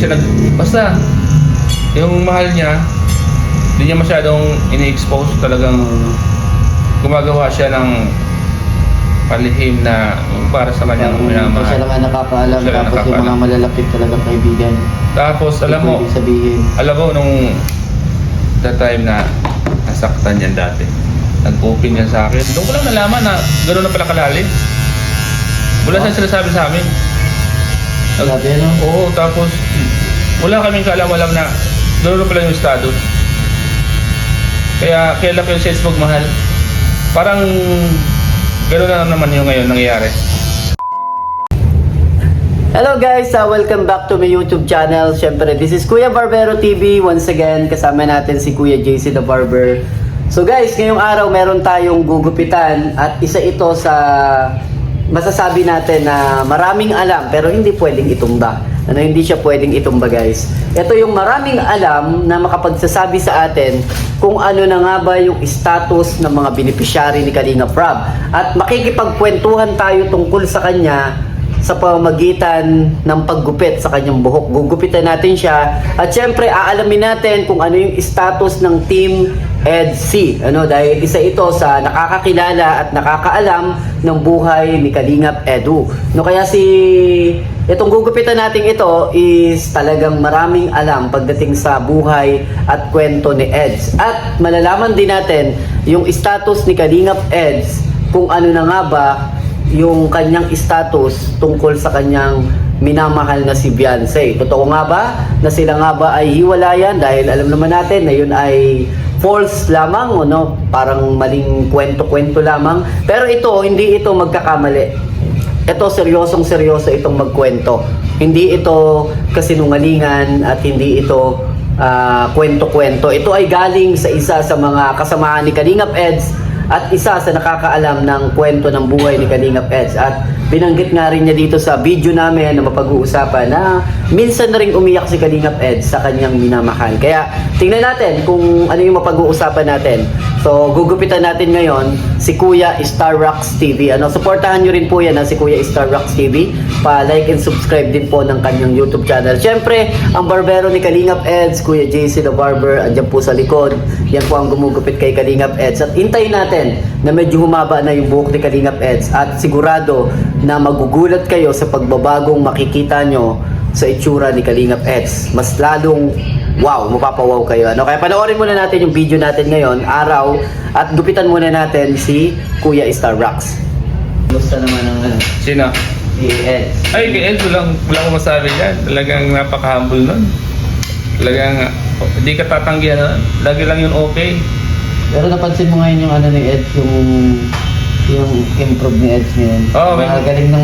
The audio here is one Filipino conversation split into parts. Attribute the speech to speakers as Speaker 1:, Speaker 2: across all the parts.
Speaker 1: siya basta, yung mahal niya, hindi niya masyadong ini-expose. Talagang gumagawa siya ng palihim na para sa kanyang minamahal.
Speaker 2: Siya lang ang nakakaalam,
Speaker 1: Siya lang
Speaker 2: tapos yung
Speaker 1: nakakaalam.
Speaker 2: mga malalapit talagang kaibigan.
Speaker 1: Tapos alam mo nung that time na nasaktan yan dati, nag-open yan sa akin, doon ko lang nalaman na gano'n na pala kalalim. Wala siyang sinasabi sa amin.
Speaker 2: Sabi ano?
Speaker 1: Oo, tapos wala kaming kaalam-alam na gano'n na pala yung status. Kaya lang yung sales magmahal. Parang gano'n na naman yung ngayon nangyayari.
Speaker 2: Hello guys, welcome back to my YouTube channel. Siyempre, this is Kuya Barbero TV. Once again, kasama natin si Kuya JC the Barber. So guys, ngayong araw meron tayong gugupitan at isa ito sa masasabi natin na maraming alam pero hindi pwedeng itumba. Hindi siya pwedeng itumba guys. Ito yung maraming alam na makapagsasabi sa atin kung ano na nga ba yung status ng mga beneficiary ni Kalinga Prab. At makikipagkwentuhan tayo tungkol sa kanya sa pamamagitan ng paggupit sa kanyang buhok. Gugupitan natin siya at syempre aalamin natin kung ano yung status ng Team EDC. Dahil isa ito sa nakakakilala at nakakaalam ng buhay ni Kalingap Edu. Kaya itong gugupitan natin ito is talagang maraming alam pagdating sa buhay at kwento ni Eds. At malalaman din natin yung status ni Kalingap Eds kung ano na nga ba yung kanyang status tungkol sa kanyang minamahal na si Beyonce. Totoo nga ba na sila nga ba ay hiwalayan? Dahil alam naman natin na yun ay false lamang, parang maling kwento-kwento lamang. Pero hindi ito magkakamali. Ito seryosong-seryoso itong magkwento. Hindi ito kasinungalingan at hindi ito kwento-kwento. Ito ay galing sa isa sa mga kasamahan ni Kalingap Eds at isa sa nakakaalam ng kwento ng buhay ni Kalingap Eds. At binanggit nga rin niya dito sa video namin na mapag-uusapan na minsan na rin umiyak si Kalingap Eds sa kanyang minamahal. Kaya tingnan natin kung ano yung mapag-uusapan natin. So gugupitan natin ngayon si Kuya Star Rocks TV. Suportahan nyo rin po yan si Kuya Star Rocks TV. Pa-like and subscribe din po ng kanyang YouTube channel. Siyempre, ang barbero ni Kalingap Eds, Kuya JC the Barber, andyan po sa likod. Yan po ang gumugupit kay Kalingap Eds. At hintayin natin na medyo humaba na yung buhok ni Kalingap Eds. At sigurado na magugulat kayo sa pagbabagong makikita nyo sa itsura ni Kalingap Eds. Mas lalong wow, mapapawaw kayo. Kaya panoorin muna natin yung video natin ngayon, araw, at gupitan muna natin si Kuya Star Rocks. Gusto naman ang
Speaker 1: Sino?
Speaker 2: si Eds.
Speaker 1: Ay, kay Ed, wala ko masabi yan. Talagang napaka-humble nun. Talagang hindi ka tatanggihan nun. Lagi lang yun okay.
Speaker 2: Pero napansin mo ngayon yung ni Eds, yung improve ni Eds ngayon. Galing ng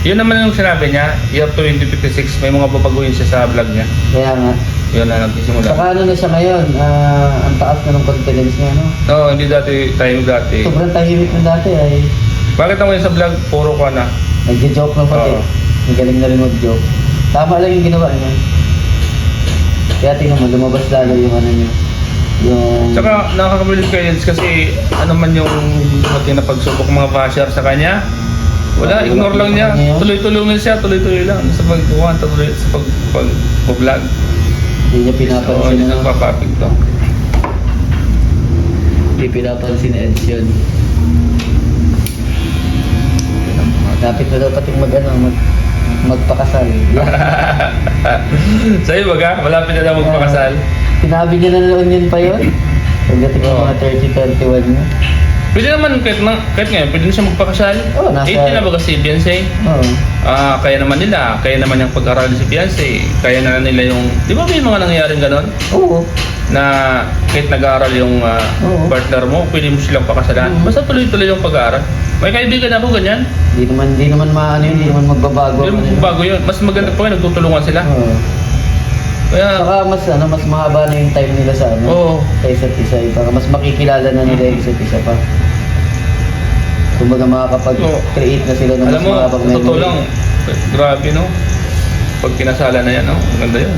Speaker 1: Yun naman yung sinabi niya, year 2056, may mga babaguhin siya sa vlog niya.
Speaker 2: Kaya nga.
Speaker 1: Yun na nagsisimula.
Speaker 2: Saka na siya ngayon, ang taas na ng confidence niya,
Speaker 1: Hindi dati.
Speaker 2: Sobrang tahimik na dati ay.
Speaker 1: Bakit naman sa vlog, puro ka na?
Speaker 2: Nagja-joke na pati. Magaling na rin mag-joke. Tama lang yung ginawa niya. Kaya tingnan mo, lumabas lalo yung niya.
Speaker 1: Saka nakakabilis kay Eds kasi man yung dumating na pagsubok mga basher sa kanya. Wala, ignore lang niya. Tuloy-tuloy siya, tuloy-tuloy lang sa pagkuhan, tuloy sa pag-vlog.
Speaker 2: Hindi niya pinapansin.
Speaker 1: Hindi nagpapapig to.
Speaker 2: Hindi pinapansin ni Eds yun. Dapat na daw pating magpakasal.
Speaker 1: Sa'yo baga, malapit na daw magpakasal.
Speaker 2: Sinabi niya na noon yun pa yun. Pagdating ng mga 30-31 niya.
Speaker 1: Pwede naman, kahit ngayon, pwede na siya magpakasal. 18 na ba kasi si Beyonce? Kaya naman yung pag-aral si Beyonce. Kaya na nila yung, di ba may mga nangyayaring ganon?
Speaker 2: Oo.
Speaker 1: Na kahit nag-aaral yung partner mo, pwede mo silang pakasalan. Basta tuloy-tuloy yung pag-aaral. May kaibigan ako ganyan.
Speaker 2: Hindi naman magbabago.
Speaker 1: Hindi magbabago yun. Mas maganda po yun, nagtutulungan sila. Kaya
Speaker 2: saka mas mahaba na yung time nila sa sa isa't isa. Para mas makikilala na nila yung isa't isa pa. Kumbaga makakapag-create na sila ng mas mahabang memory.
Speaker 1: Totoo lang, grabe pag kinasala na yan, maganda yun.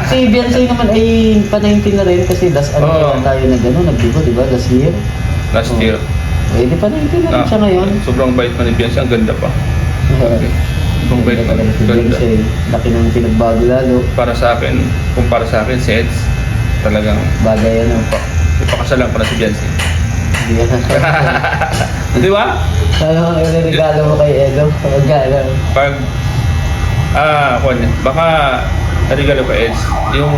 Speaker 2: Si Beyonce naman ay pa-19 na rin kasi tayo na gano'n, nagdiba, diba? Last year.
Speaker 1: Last year.
Speaker 2: Di pa 19 na rin siya ngayon.
Speaker 1: Sobrang bait man ni Beyonce, ang ganda pa. Mabait
Speaker 2: Ganda talaga si
Speaker 1: ganda.
Speaker 2: James eh. Laki ng pinagbago lalo.
Speaker 1: Para sa akin, kumpara sa akin, si Eds, talagang
Speaker 2: Bagay ano.
Speaker 1: ipakasalan ko na si Jensen.
Speaker 2: Hindi ka
Speaker 1: Di ba?
Speaker 2: Ano ang regalo mo kay Edo? Pagkala.
Speaker 1: Pag, baka regalo ko Eds, yung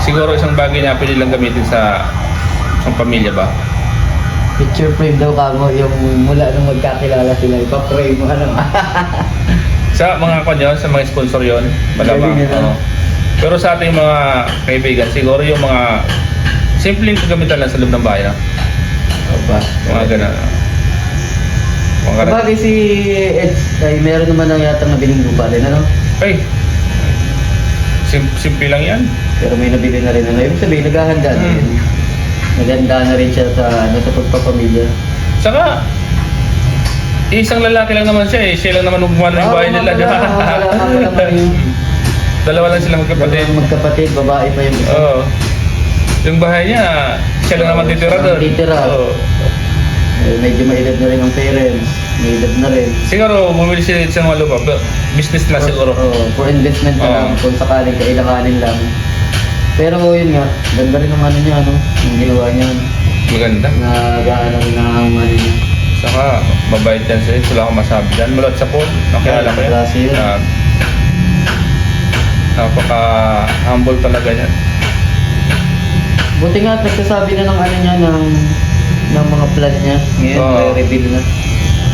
Speaker 1: siguro isang bagay na pwede lang gamitin sa isang pamilya ba?
Speaker 2: Picture frame daw ka mo, yung mula nung magkakilala sila, ipa-frame mo ano.
Speaker 1: Sa mga yun, sa mga sponsor yun, malamang.
Speaker 2: Pwede nila.
Speaker 1: Oo. Pero sa ating mga kaibigan, siguro yung mga simpleng kagamitan lang sa loob ng bahay na.
Speaker 2: Opa.
Speaker 1: Mga ganun. Mga ganun.
Speaker 2: Sabagay si Ed, ay meron naman na yata nabiling lupa rin, ano?
Speaker 1: Ay! Simple lang yan.
Speaker 2: Pero may nabili na rin, ano? Ibig sabihin, naghahanda na rin. Naghanda na rin siya sa pagpapamilya.
Speaker 1: Saka, isang lalaki lang naman siya eh. Siya lang naman gumawa ng bahay nila. Di ba? Dalawa lang sila magkapatid.
Speaker 2: Magkapatid, babae pa yung isa.
Speaker 1: Oo. Yung bahay niya, siya lang naman titira doon.
Speaker 2: Titira.
Speaker 1: Oo.
Speaker 2: Eh, medyo maedad na rin ang parents. May edad na rin.
Speaker 1: Siguro, bumili sila sa mga lupa. Business class siguro.
Speaker 2: For investment na lang, kung sakaling kailanganin lang. Pero yun nga, ganda rin ang ano niya, ano? Yung ginawa niya.
Speaker 1: Maganda.
Speaker 2: Nag-ano rin ang ano niya.
Speaker 1: Saka, mabait yan sa'yo. Wala akong masabi dyan. Mulot sa pool. Nakilala ko yan.
Speaker 2: Klase yun.
Speaker 1: Napaka-humble talaga yan.
Speaker 2: Buti nga, nagsasabi na ng ano niya, ng mga plan niya. Ngayon,
Speaker 1: Oo.
Speaker 2: may reveal na.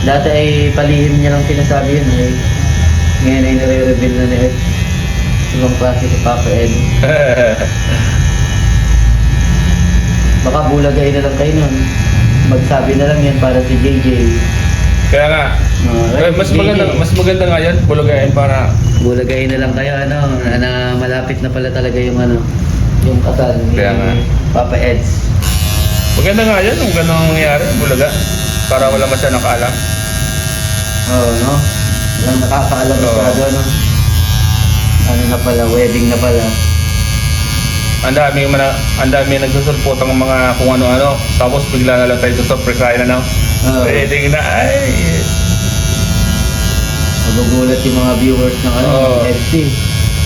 Speaker 2: Dati ay palihim niya lang sinasabi yun. Eh. Ngayon ay nare-reveal na ni Ed. Ibang klase si Papa Ed. Baka bulagay na lang kayo nun. Magsabi na lang yan para si JJ.
Speaker 1: Kaya nga, mas maganda nga yan. Bulagayin para
Speaker 2: Bulagay na lang kayo, ano, na malapit na pala talaga yung ano, yung kasal ni
Speaker 1: Kaya nga.
Speaker 2: Papa Eds.
Speaker 1: maganda nga yan kung gano'ng nangyayari. Bulaga. Para wala masyadong kaalam.
Speaker 2: Oo, no? Walang nakakaalam
Speaker 1: Oo.
Speaker 2: masyado, no? Ano na pala, wedding na pala.
Speaker 1: Ang dami nagsusulpot ang mga kung ano-ano. Tapos bigla na lang tayo susurpresahin na.
Speaker 2: Oo.
Speaker 1: Wedding na. Ay!
Speaker 2: Magugulat yung mga viewers ng ano,
Speaker 1: Oo.
Speaker 2: FC.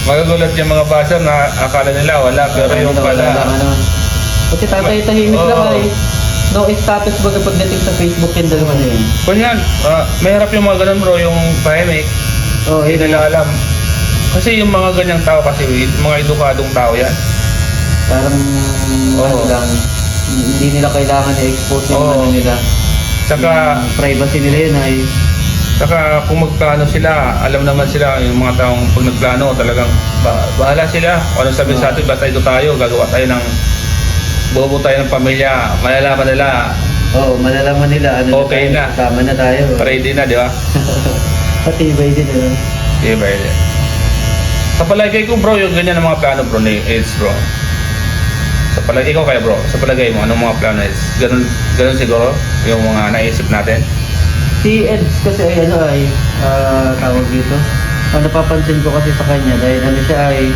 Speaker 1: Magagulat yung mga buzzer na akala nila wala. Pero yung pala.
Speaker 2: Ano. Kasi tatay-tahimik
Speaker 1: Oo.
Speaker 2: lang ay. No status baga pagdating sa Facebook yung dalawa na yun.
Speaker 1: Kung yan, mahirap yung mga ganun bro, yung tahimik.
Speaker 2: Oo,
Speaker 1: Hindi nila alam. Kasi yung mga ganyang tao kasi, mga edukadong tao yan.
Speaker 2: Parang ano
Speaker 1: Oo.
Speaker 2: lang, hindi nila kailangan i-expose yung
Speaker 1: Oo.
Speaker 2: ano nila.
Speaker 1: Saka,
Speaker 2: Yung privacy nila yun ay
Speaker 1: saka kung magplano sila, alam naman sila yung mga taong pag nagplano talagang bahala sila. Kung anong sabihin sa atin, basta ito tayo, gagawa tayo ng buo tayo ng pamilya, malalaman nila,
Speaker 2: malalaman nila ano
Speaker 1: Okay na.
Speaker 2: Kasama na tayo.
Speaker 1: ready na, di ba?
Speaker 2: Patibay din ano.
Speaker 1: Diba? Sa palagay ko bro, yung ganyan ang mga plano bro ni Eds bro. Sa palagay ko kaya bro, sa palagay mo, anong mga plano is? Ganun siguro yung mga naisip natin.
Speaker 2: Si Eds kasi ay ano ay tawag dito. Ang napapansin ko kasi sa kanya dahil ano siya ay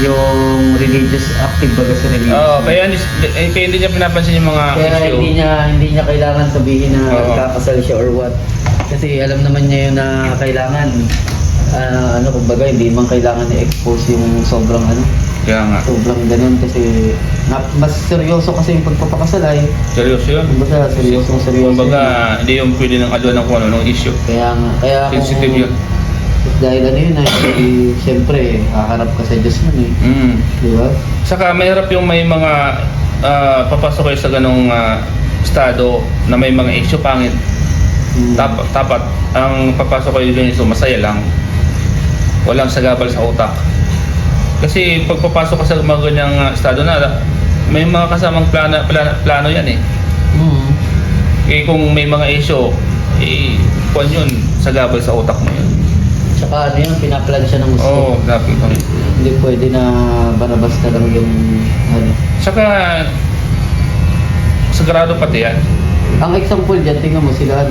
Speaker 2: yung religious active baga sa religion.
Speaker 1: Oo, kaya hindi niya pinapansin yung mga
Speaker 2: Kaya
Speaker 1: issue.
Speaker 2: hindi niya kailangan sabihin na
Speaker 1: Oo.
Speaker 2: kakasal siya or what. Kasi alam naman niya yun na kailangan ano kumbaga hindi man kailangan i-expose yung sobrang ano,
Speaker 1: Kaya nga,
Speaker 2: sobrang ganun kasi mas seryoso kasi yung pagpapakasal ay
Speaker 1: seryoso yun.
Speaker 2: kumbaga seryoso.
Speaker 1: Kumbaga, hindi yung pwede ng aluan ng kung ano, ng issue.
Speaker 2: Kaya nga,
Speaker 1: Sensitive yun.
Speaker 2: dahil ano yun ay siyempre haharap ka sa Diyos nun eh.
Speaker 1: Mm.
Speaker 2: Di ba?
Speaker 1: Saka mahirap yung may mga papasok kayo sa ganong estado na may mga issue pangit.
Speaker 2: Mm.
Speaker 1: Tapat, ang papasok kayo dyan so masaya lang. Walang sagabal sa utak. Kasi pag papasok ka sa mga ganyang estado na, may mga kasamang plano yan eh.
Speaker 2: Mm.
Speaker 1: Eh kung may mga issue, kung yun, sagabal sa utak mo yun.
Speaker 2: Tsaka ano yun, pinaplan siya ng gusto.
Speaker 1: Oo, dapat ko.
Speaker 2: Hindi pwede na barabas na lang yung ano.
Speaker 1: Saka, sigurado pati yan.
Speaker 2: Ang example dyan, tingnan mo sila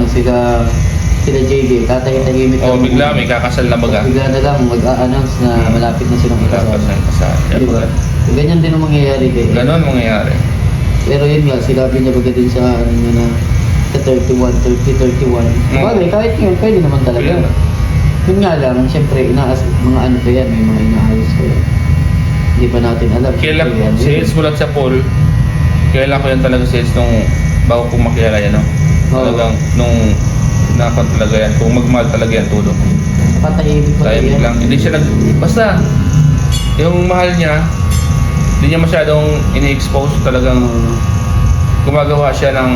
Speaker 2: JB, tatahimik
Speaker 1: O bigla may kakasal na baga.
Speaker 2: Bigla na lang mag-a-announce na malapit na silang
Speaker 1: Dapat
Speaker 2: ikasal.
Speaker 1: na kasal.
Speaker 2: Di ba? Ganyan din ang mangyayari kay
Speaker 1: Ganon mangyayari.
Speaker 2: Pero yun nga, sinabi niya baga din sa ano niya na sa 31, 30, 31. Bagay, kahit yun, pwede naman talaga.
Speaker 1: Pwede na.
Speaker 2: Yun nga lang, siyempre, mga ano to yan, may mga inaayos ko yan. Hindi pa natin alam.
Speaker 1: Kailan
Speaker 2: Siyempre, yan,
Speaker 1: sales mulat sa Paul, kailan ko yan talaga sales nung bago kong makilala yan, no?
Speaker 2: Oo.
Speaker 1: Talagang nung napan talaga yan, kung magmahal talaga yan todo.
Speaker 2: Patahimik pa
Speaker 1: Tahimik
Speaker 2: yan.
Speaker 1: lang, hindi siya basta, yung mahal niya, hindi niya masyadong ini-expose, talagang gumagawa siya ng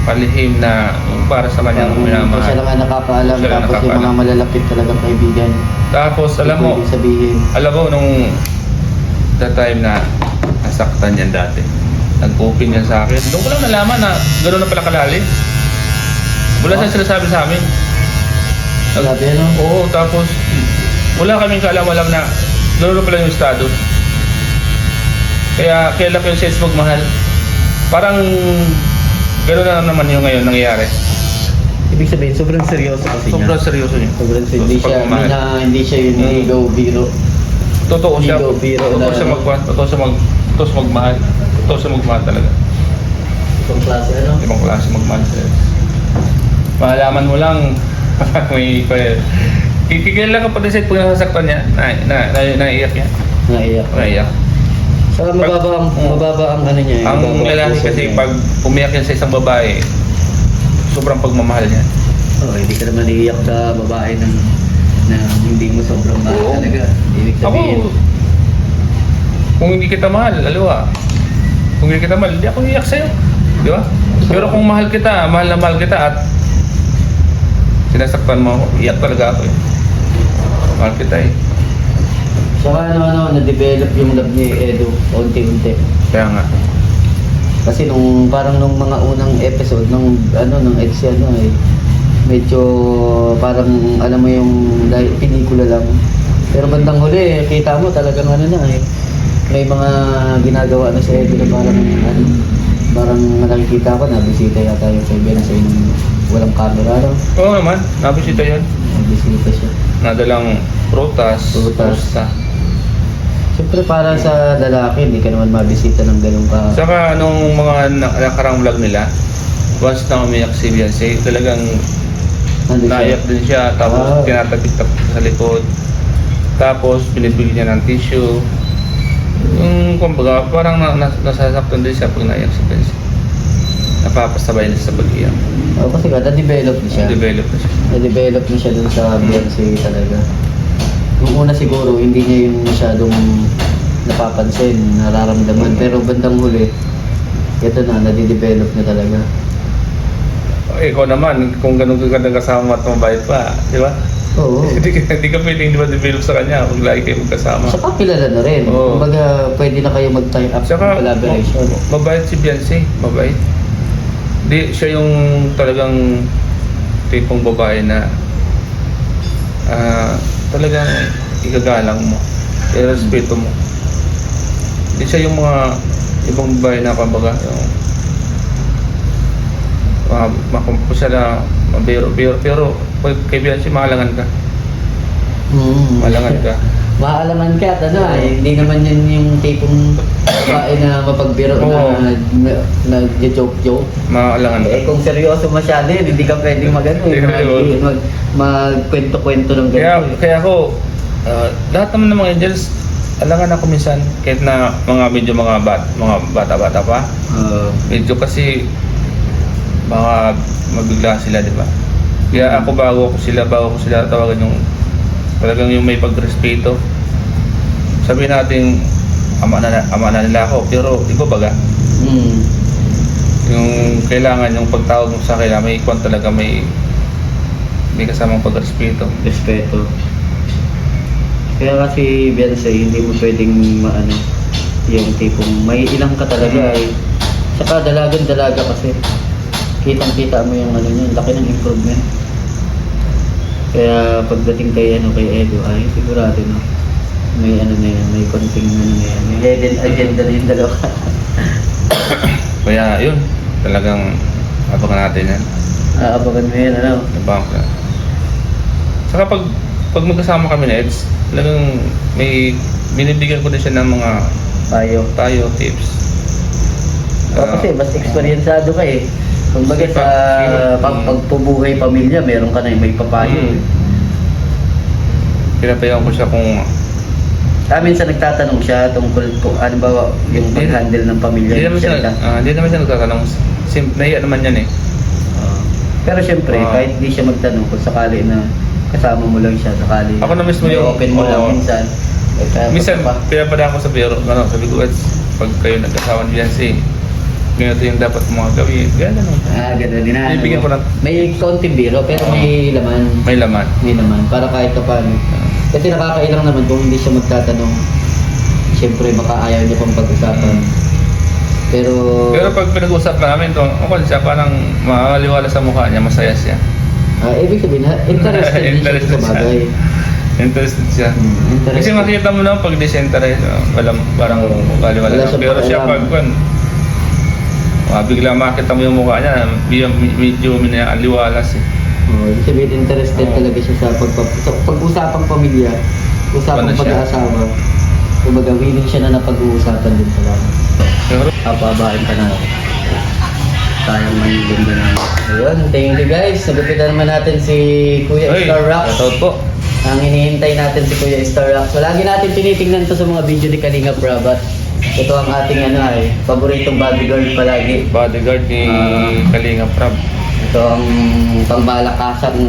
Speaker 1: palihim na para sa kanyang
Speaker 2: Siya
Speaker 1: minamahal.
Speaker 2: lang ang nakakaalam,
Speaker 1: Siya lang
Speaker 2: tapos yung mga
Speaker 1: nakakaalam.
Speaker 2: malalapit talagang kaibigan.
Speaker 1: Tapos alam mo,
Speaker 2: Pwede sabihin.
Speaker 1: nung that time na nasaktan yan dati, nag-open yan sa akin, doon ko lang nalaman na gano'n na pala kalalim. Wala siyang sinasabi sa amin.
Speaker 2: Sabi ano?
Speaker 1: Oo, tapos wala kaming kaalam-alam na gano'n na pala yung estado. Kaya kailan ko yung sales magmahal. Parang gano'n na naman yung ngayon nangyayari.
Speaker 2: Ibig sabihin, sobrang seryoso kasi
Speaker 1: Sobrang seryoso niya.
Speaker 2: Sobrang seryoso. Hindi siya,
Speaker 1: Pagmamahal.
Speaker 2: hindi siya yung ligaw biro.
Speaker 1: Totoo siya.
Speaker 2: Ligaw, biro
Speaker 1: Totoo
Speaker 2: na-
Speaker 1: siya magmahal. Totoo siya magmahal. Totoo siya magmahal talaga.
Speaker 2: Itong klase ano?
Speaker 1: Ibang klase magmahal sa'yo. Malalaman mo lang, may kikigil lang kapag isa pag nasasaktan niya, naiiyak niya.
Speaker 2: Naiyak.
Speaker 1: Naiiyak.
Speaker 2: So, mababa ang ano niya.
Speaker 1: Ang
Speaker 2: mababa
Speaker 1: lalaki
Speaker 2: puso
Speaker 1: kasi
Speaker 2: niya.
Speaker 1: pag umiyak yan sa isang babae, sobrang pagmamahal niya.
Speaker 2: Oh, hindi ka naman iiyak sa babae na hindi mo sobrang mahal
Speaker 1: Oo.
Speaker 2: talaga. Ibig sabihin.
Speaker 1: Ako, kung hindi kita mahal, alawa. Kung hindi kita mahal, hindi ako iiyak sa'yo. Di ba? Pero kung mahal kita, mahal na mahal kita at sinasaktan mo ako, iyak talaga ako eh. Mahal kita eh.
Speaker 2: Saka na-develop yung love ni Edo unti-unti.
Speaker 1: Kaya nga.
Speaker 2: Kasi parang nung mga unang episode nung ex medyo parang alam mo yung pelikula lang. Pero bandang huli, kita mo talagang may mga ginagawa na sa Edo na parang nakikita ko na bisita yata yung kay Ben sa walang camera
Speaker 1: Oo naman, nabisita yan.
Speaker 2: Bisita siya.
Speaker 1: Nadalang prutas. Prusta.
Speaker 2: Siyempre para sa lalaki, hindi ka naman mabisita ng ganun ka.
Speaker 1: Saka nung mga nakarang vlog nila, once na umiyak si Beyonce, talagang
Speaker 2: Nandun siya.
Speaker 1: naiyak din siya. Tapos tinatapik-tapik sa likod. Tapos binibigyan niya ng tissue. Yung kumbaga, parang nasasaktan din siya pag naiyak si Beyonce. Napapasabay na siya sa pag-iyak.
Speaker 2: Kasi na-develop na siya.
Speaker 1: Develop na siya.
Speaker 2: Na-develop na siya dun sa Beyonce talaga. Yung una siguro, hindi niya yung masyadong napapansin, nararamdaman. Pero bandang huli, ito na, nade-develop na talaga.
Speaker 1: Ikaw naman, kung ganun ka ganda kasama at mabait pa, di ba?
Speaker 2: Oo.
Speaker 1: Hindi ka pwedeng di ba develop sa kanya kung lagi kayo magkasama.
Speaker 2: Saka kilala na rin.
Speaker 1: Oo.
Speaker 2: Kumbaga, pwede na kayo mag-tie up ng
Speaker 1: Saka,
Speaker 2: collaboration.
Speaker 1: mabait si Beyonce, mabait. Di, siya yung talagang tipong babae na talagang igagalang mo, irespeto mo. Di siya yung mga ibang babae na kumbaga yung makumpo siya na mabiro, pero pag kay Beyonce, mahalangan ka. Mahalangan ka.
Speaker 2: Maalaman ka at hindi naman yun yung tipong babae na mapagbiro
Speaker 1: Oo.
Speaker 2: na joke-joke.
Speaker 1: Mahalangan ka.
Speaker 2: Kung seryoso masyado yun, hindi ka pwedeng magkwento-kwento ng ganito.
Speaker 1: Kaya ako, lahat naman ng mga angels, alangan ako minsan, kahit na medyo mga bata-bata pa, medyo kasi baka mabigla sila, di ba? Kaya ako bago ko sila tawagan yung talagang yung may pagrespeto. Sabihin natin, ama na nila ako, pero di ba baga? Yung kailangan, yung pagtawag mo sa akin, may ikon talaga, may kasamang pagrespeto.
Speaker 2: Respeto. Kaya kasi Beyonce, hindi mo pwedeng yung tipong may ilang ka talaga Saka dalaga kasi. Kitang-kita mo yung laki ng improvement. Kaya pagdating kay Edo ay sigurado na may may konting may hidden agenda na yung dalawa.
Speaker 1: Kaya yun, talagang abangan natin yan.
Speaker 2: Aabangan mo yan,
Speaker 1: Abangan ko yan. Saka pag magkasama kami na Eds, talagang may binibigyan ko din siya ng mga
Speaker 2: Payo.
Speaker 1: tips.
Speaker 2: Kasi mas experienceado ka eh. Kumbaga sa pagpubuhay pamilya, meron ka na may papayo.
Speaker 1: Pinapayawan ko siya kung
Speaker 2: Minsan nagtatanong siya tungkol po, ano ba yung pag-handle ng pamilya.
Speaker 1: hindi naman siya nagtatanong. Naiya naman yan eh.
Speaker 2: Pero syempre, kahit di siya magtanong kung sakali na kasama mo lang siya, sakali
Speaker 1: Ako na mismo
Speaker 2: may
Speaker 1: yung-
Speaker 2: open mo lang
Speaker 1: oo.
Speaker 2: minsan.
Speaker 1: Minsan, pinapadaan ko sa biro, sabi ko, pag kayo nagkasawa ni Beyonce, ganito yung dapat mga gawin. Ganyan ano.
Speaker 2: Gano'n din na.
Speaker 1: Bibigyan ko ng-
Speaker 2: May konting biro, pero may laman.
Speaker 1: May laman.
Speaker 2: May naman, para kahit pa paano. Kasi nakakailang naman kung hindi siya magtatanong. Siyempre, baka ayaw niya pang pag-usapan. Pero
Speaker 1: Pero pag pinag-usap namin ito, okay siya, parang makakaliwala sa mukha niya, masaya siya.
Speaker 2: ibig sabihin, interested din siya
Speaker 1: Interested
Speaker 2: sa bagay.
Speaker 1: Interested siya.
Speaker 2: Interested.
Speaker 1: Kasi makita mo naman pag disinterest, walang parang kaliwala
Speaker 2: Wala
Speaker 1: lang.
Speaker 2: siyang
Speaker 1: Pero siya
Speaker 2: pakialam.
Speaker 1: pag bigla makita mo yung mukha niya, medyo aliwalas eh.
Speaker 2: Ibig sabihin, interested
Speaker 1: Oo.
Speaker 2: talaga siya sa pag-usapang pamilya, usapang
Speaker 1: Ano siya?
Speaker 2: pag-aasawa. Kumbaga, willing siya na napag-uusapan din sa lahat.
Speaker 1: Pero,
Speaker 2: Papabahin ka na. Tayong manilin na namin. Ayun, thank you guys. Nagupitan naman natin si Kuya Star Rocks.
Speaker 1: shoutout po.
Speaker 2: Ang hinihintay natin si Kuya Star Rocks. So, lagi natin tinitingnan to sa mga video ni Kalinga Prabhat. Ito ang ating paboritong bodyguard palagi.
Speaker 1: Bodyguard ni Kalinga Prab.
Speaker 2: Ito ang pangmalakasang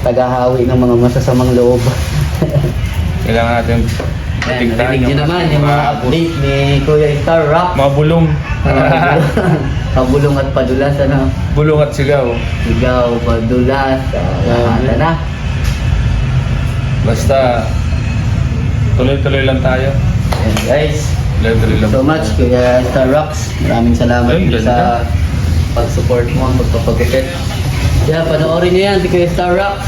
Speaker 2: tagahawi ng mga masasamang loob.
Speaker 1: Kailangan natin
Speaker 2: Ayan, narinig nyo naman yung mga update ni Kuya Star Rock.
Speaker 1: Mga bulong.
Speaker 2: Pabulong at padulas,
Speaker 1: Bulong at sigaw.
Speaker 2: Sigaw, padulas, na.
Speaker 1: Basta, tuloy-tuloy lang tayo.
Speaker 2: Ayan guys,
Speaker 1: Tuloy-tuloy lang.
Speaker 2: so much Kuya Star Rocks. Maraming salamat
Speaker 1: Ayun,
Speaker 2: sa
Speaker 1: ganda.
Speaker 2: pag-support mo, pagpapagupit. Yan, panoorin nyo yan si Kuya Star Rock.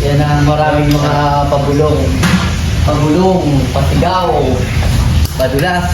Speaker 2: Yan ang maraming mga pabulong, pasigaw, padulas.